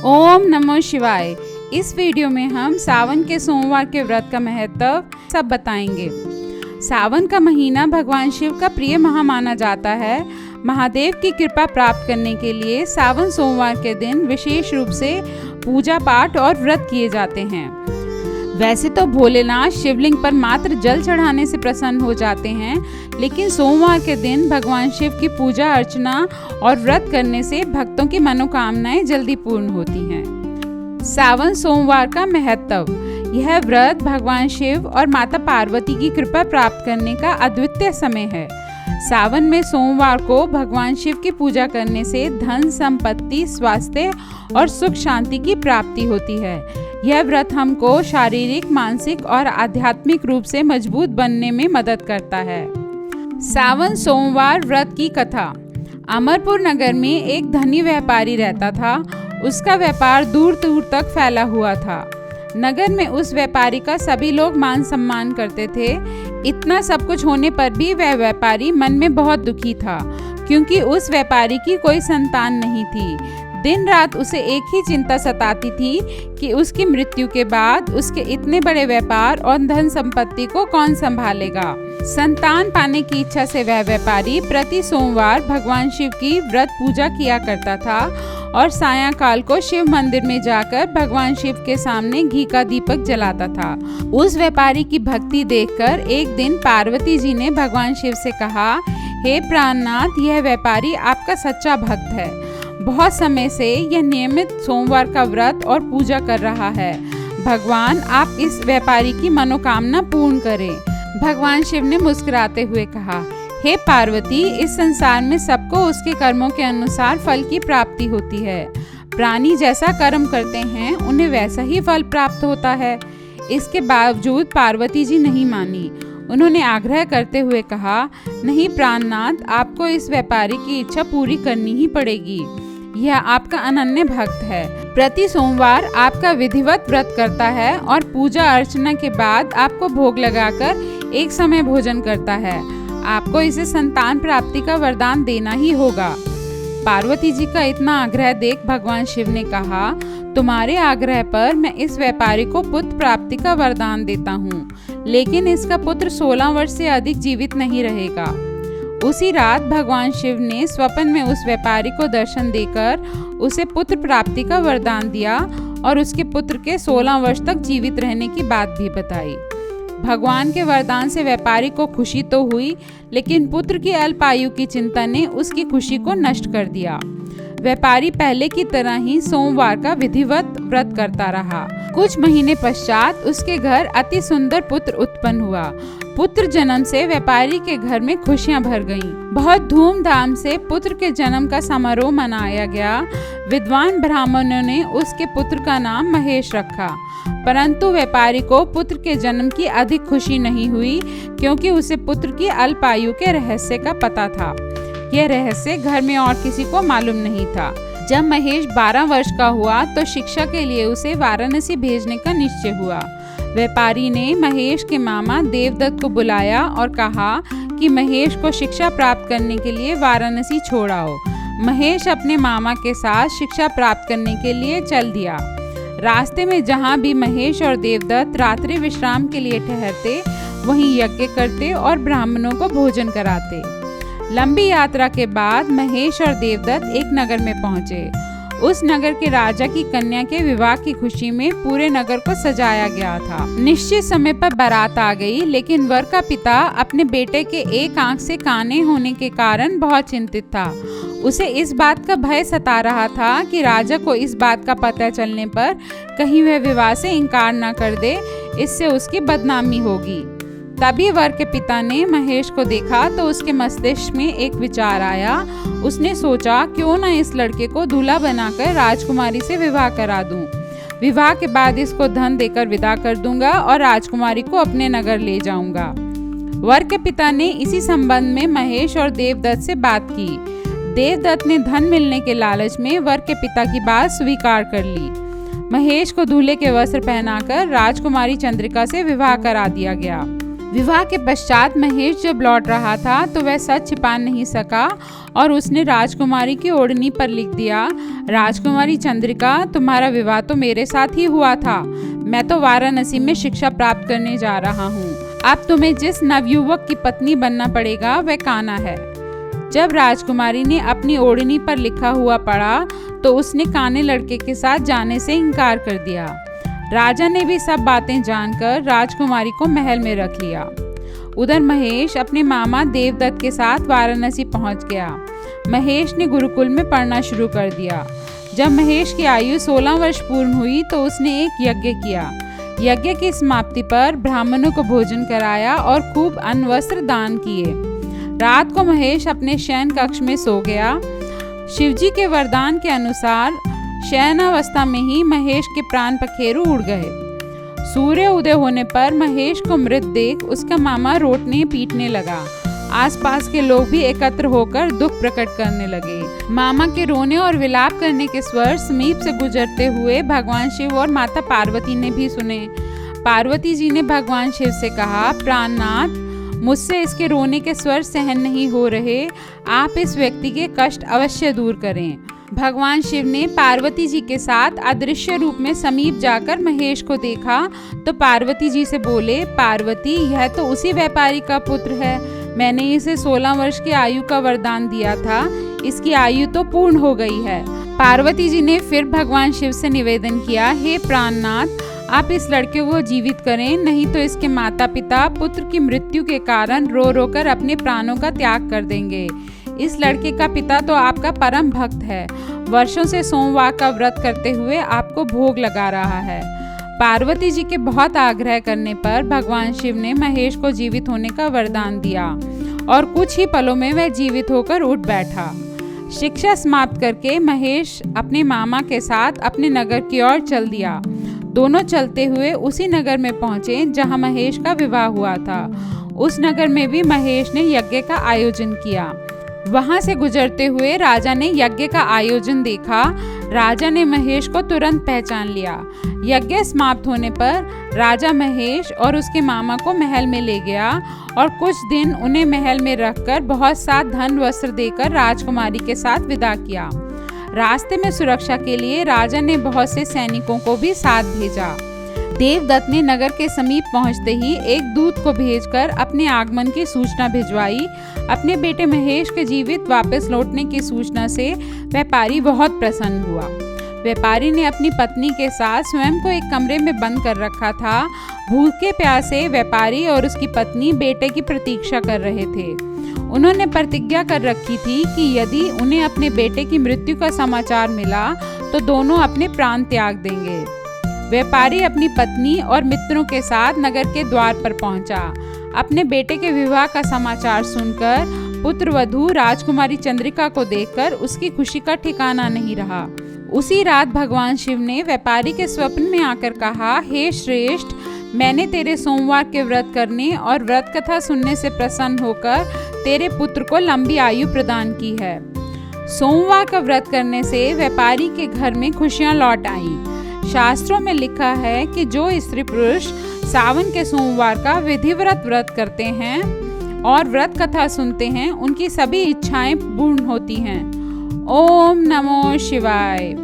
ओम नमो शिवाय। इस वीडियो में हम सावन के सोमवार के व्रत का महत्व सब बताएंगे। सावन का महीना भगवान शिव का प्रिय माह माना जाता है। महादेव की कृपा प्राप्त करने के लिए सावन सोमवार के दिन विशेष रूप से पूजा पाठ और व्रत किए जाते हैं। वैसे तो भोलेनाथ शिवलिंग पर मात्र जल चढ़ाने से प्रसन्न हो जाते हैं, लेकिन सोमवार के दिन भगवान शिव की पूजा अर्चना और व्रत करने से भक्तों की मनोकामनाएं जल्दी पूर्ण होती हैं। सावन सोमवार का महत्व। यह व्रत भगवान शिव और माता पार्वती की कृपा प्राप्त करने का अद्वितीय समय है। सावन में सोमवार को भगवान शिव की पूजा करने से धन, संपत्ति, स्वास्थ्य और सुख शांति की प्राप्ति होती है। यह व्रत हमको शारीरिक, मानसिक और आध्यात्मिक रूप से मजबूत बनने में मदद करता है। सावन सोमवार व्रत की कथा। अमरपुर नगर में एक धनी व्यापारी रहता था। उसका व्यापार दूर दूर तक फैला हुआ था। नगर में उस व्यापारी का सभी लोग मान सम्मान करते थे। इतना सब कुछ होने पर भी वह व्यापारी मन में बहुत दुखी था, क्योंकि उस व्यापारी की कोई संतान नहीं थी। दिन रात उसे एक ही चिंता सताती थी कि उसकी मृत्यु के बाद उसके इतने बड़े व्यापार और धन संपत्ति को कौन संभालेगा। संतान पाने की इच्छा से वह व्यापारी प्रति सोमवार भगवान शिव की व्रत पूजा किया करता था और सायंकाल को शिव मंदिर में जाकर भगवान शिव के सामने घी का दीपक जलाता था। उस व्यापारी की भक्ति देखकर एक दिन पार्वती जी ने भगवान शिव से कहा, हे प्राणनाथ, यह व्यापारी आपका सच्चा भक्त है। बहुत समय से यह नियमित सोमवार का व्रत और पूजा कर रहा है। भगवान, आप इस व्यापारी की मनोकामना पूर्ण करें। भगवान शिव ने मुस्कुराते हुए कहा, हे पार्वती, इस संसार में सबको उसके कर्मों के अनुसार फल की प्राप्ति होती है। प्राणी जैसा कर्म करते हैं उन्हें वैसा ही फल प्राप्त होता है। इसके बावजूद पार्वती जी नहीं मानी। उन्होंने आग्रह करते हुए कहा, नहीं प्राणनाथ, आपको इस व्यापारी की इच्छा पूरी करनी ही पड़ेगी। यह आपका अनन्य भक्त है। प्रति सोमवार आपका विधिवत व्रत करता है और पूजा अर्चना के बाद आपको भोग लगाकर एक समय भोजन करता है। आपको इसे संतान प्राप्ति का वरदान देना ही होगा। पार्वती जी का इतना आग्रह देख भगवान शिव ने कहा, तुम्हारे आग्रह पर मैं इस व्यापारी को पुत्र प्राप्ति का वरदान देता हूँ, लेकिन इसका पुत्र 16 वर्ष से अधिक जीवित नहीं रहेगा। उसी रात भगवान शिव ने स्वप्न में उस व्यापारी को दर्शन देकर उसे पुत्र प्राप्ति का वरदान दिया और उसके पुत्र के 16 वर्ष तक जीवित रहने की बात भी बताई। भगवान के वरदान से व्यापारी को खुशी तो हुई, लेकिन पुत्र की अल्पायु की चिंता ने उसकी खुशी को नष्ट कर दिया। व्यापारी पहले की तरह ही सोमवार का विधिवत व्रत करता रहा। कुछ महीने पश्चात उसके घर अति सुंदर पुत्र उत्पन्न हुआ। पुत्र जन्म से व्यापारी के घर में खुशियां भर गईं। बहुत धूमधाम से पुत्र के जन्म का समारोह मनाया गया। विद्वान ब्राह्मणों ने उसके पुत्र का नाम महेश रखा, परंतु व्यापारी को पुत्र के जन्म की अधिक खुशी नहीं हुई, क्योंकि उसे पुत्र की अल्पायु के रहस्य का पता था। यह रहस्य घर में और किसी को मालूम नहीं था। जब महेश 12 वर्ष का हुआ तो शिक्षा के लिए उसे वाराणसी भेजने का निश्चय हुआ। व्यापारी ने महेश के मामा देवदत्त को बुलाया और कहा कि महेश को शिक्षा प्राप्त करने के लिए वाराणसी छोड़ आओ। महेश अपने मामा के साथ शिक्षा प्राप्त करने के लिए चल दिया। रास्ते में जहाँ भी महेश और देवदत्त रात्रि विश्राम के लिए ठहरते, वहीं यज्ञ करते और ब्राह्मणों को भोजन कराते। लंबी यात्रा के बाद महेश और देवदत्त एक नगर में पहुंचे। उस नगर के राजा की कन्या के विवाह की खुशी में पूरे नगर को सजाया गया था। निश्चित समय पर बारात आ गई, लेकिन वर का पिता अपने बेटे के एक आंख से काने होने के कारण बहुत चिंतित था। उसे इस बात का भय सता रहा था कि राजा को इस बात का पता चलने पर कहीं वह विवाह से इनकार न कर दे, इससे उसकी बदनामी होगी। तभी वर के पिता ने महेश को देखा तो उसके मस्तिष्क में एक विचार आया। उसने सोचा, क्यों न इस लड़के को दूल्हा बनाकर राजकुमारी से विवाह करा दूं। विवाह के बाद इसको धन देकर विदा कर दूंगा और राजकुमारी को अपने नगर ले जाऊंगा। वर के पिता ने इसी संबंध में महेश और देवदत्त से बात की। देवदत्त ने धन मिलने के लालच में वर के पिता की बात स्वीकार कर ली। महेश को दूल्हे के वस्त्र पहनाकर राजकुमारी चंद्रिका से विवाह करा दिया गया। विवाह के पश्चात महेश जब लौट रहा था तो वह सच छिपा नहीं सका और उसने राजकुमारी की ओढ़नी पर लिख दिया, राजकुमारी चंद्रिका, तुम्हारा विवाह तो मेरे साथ ही हुआ था। मैं तो वाराणसी में शिक्षा प्राप्त करने जा रहा हूँ। अब तुम्हें जिस नवयुवक की पत्नी बनना पड़ेगा वह कान्हा है। जब राजकुमारी ने अपनी ओढ़नी पर लिखा हुआ पढ़ा तो उसने काने लड़के के साथ जाने से इनकार कर दिया। राजा ने भी सब बातें जानकर राजकुमारी को महल में रख लिया। उधर महेश अपने मामा देवदत्त के साथ वाराणसी पहुंच गया। महेश ने गुरुकुल में पढ़ना शुरू कर दिया। जब महेश की आयु 16 वर्ष पूर्ण हुई तो उसने एक यज्ञ किया। यज्ञ की समाप्ति पर ब्राह्मणों को भोजन कराया और खूब अन्न वस्त्र दान किए। रात को महेश अपने शयन कक्ष में सो गया। शिवजी के वरदान के अनुसार शयनावस्था में ही महेश के प्राण पखेरु उड़ गए। सूर्य उदय होने पर महेश को मृत देख उसका मामा रोटने पीटने लगा। आसपास के लोग भी एकत्र होकर दुख प्रकट करने लगे। मामा के रोने और विलाप करने के स्वर समीप से गुजरते हुए भगवान शिव और माता पार्वती ने भी सुने। पार्वती जी ने भगवान शिव से कहा, प्राणनाथ, मुझसे इसके रोने के स्वर सहन नहीं हो रहे, आप इस व्यक्ति के कष्ट अवश्य दूर करें। भगवान शिव ने पार्वती जी के साथ अदृश्य रूप में समीप जाकर महेश को देखा तो पार्वती जी से बोले, पार्वती, यह तो उसी व्यापारी का पुत्र है। मैंने इसे 16 वर्ष की आयु का वरदान दिया था, इसकी आयु तो पूर्ण हो गई है। पार्वती जी ने फिर भगवान शिव से निवेदन किया, हे प्राणनाथ, आप इस लड़के को जीवित करें, नहीं तो इसके माता पिता पुत्र की मृत्यु के कारण रो रो कर अपने प्राणों का त्याग कर देंगे। इस लड़के का पिता तो आपका परम भक्त है, वर्षों से सोमवार का व्रत करते हुए आपको भोग लगा रहा है। पार्वती जी के बहुत आग्रह करने पर भगवान शिव ने महेश को जीवित होने का वरदान दिया और कुछ ही पलों में वह जीवित होकर उठ बैठा। शिक्षा समाप्त करके महेश अपने मामा के साथ अपने नगर की ओर चल दिया। दोनों चलते हुए उसी नगर में पहुंचे जहां महेश का विवाह हुआ था। उस नगर में भी महेश ने यज्ञ का आयोजन किया। वहां से गुजरते हुए राजा ने यज्ञ का आयोजन देखा। राजा ने महेश को तुरंत पहचान लिया। यज्ञ समाप्त होने पर राजा महेश और उसके मामा को महल में ले गया और कुछ दिन उन्हें महल में रखकर बहुत सा धन वस्त्र देकर राजकुमारी के साथ विदा किया। रास्ते में सुरक्षा के लिए राजा ने बहुत से सैनिकों को भी साथ भेजा। देवदत्त ने नगर के समीप पहुंचते ही एक दूत को भेजकर अपने आगमन की सूचना भिजवाई। अपने बेटे महेश के जीवित वापस लौटने की सूचना से व्यापारी बहुत प्रसन्न हुआ। व्यापारी ने अपनी पत्नी के साथ स्वयं को एक कमरे में बंद कर रखा था। भूखे प्यासे व्यापारी और उसकी पत्नी बेटे की प्रतीक्षा कर रहे थे। उन्होंने प्रतिज्ञा कर रखी थी कि यदि उन्हें अपने बेटे की मृत्यु का समाचार मिला तो दोनों अपने प्राण त्याग देंगे। व्यापारी अपनी पत्नी और मित्रों के साथ नगर के द्वार पर पहुंचा। अपने बेटे के विवाह का समाचार सुनकर पुत्रवधू राजकुमारी चंद्रिका को देखकर उसकी खुशी का ठिकाना नहीं रहा। उसी रात भगवान शिव ने व्यापारी के स्वप्न में आकर कहा, हे श्रेष्ठ, मैंने तेरे सोमवार के व्रत करने और व्रत कथा सुनने से प्रसन्न होकर तेरे पुत्र को लंबी आयु प्रदान की है। सोमवार का व्रत करने से व्यापारी के घर में खुशियां लौट आईं। शास्त्रों में लिखा है कि जो स्त्री पुरुष सावन के सोमवार का विधिवत व्रत करते हैं और व्रत कथा सुनते हैं, उनकी सभी इच्छाएं पूर्ण होती हैं। ओम नमो शिवाय।